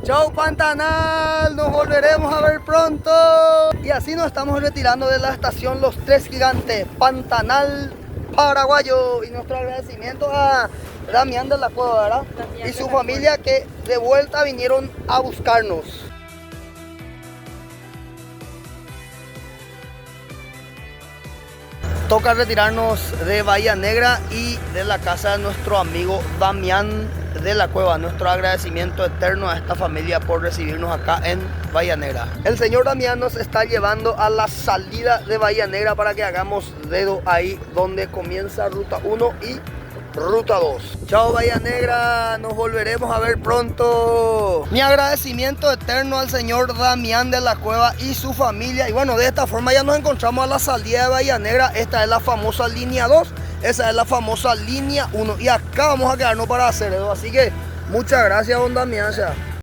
Chau Pantanal, nos volveremos a ver pronto. Y así nos estamos retirando de la estación Los Tres Gigantes, Pantanal paraguayo. Y nuestro agradecimiento a Damián de la Cueva, ¿verdad? Y su familia que de vuelta vinieron a buscarnos. Toca retirarnos de Bahía Negra y de la casa de nuestro amigo Damián de la Cueva. Nuestro agradecimiento eterno a esta familia por recibirnos acá en Bahía Negra. El señor Damián nos está llevando a la salida de Bahía Negra para que hagamos dedo ahí donde comienza Ruta 1 y Ruta 2. Chao Bahía Negra, nos volveremos a ver pronto. Mi agradecimiento eterno al señor Damián de la Cueva y su familia. Y bueno, de esta forma ya nos encontramos a la salida de Bahía Negra. Esta es la famosa línea 2, esa es la famosa línea 1. Y acá vamos a quedarnos para hacer eso. Así que muchas gracias, don Damián.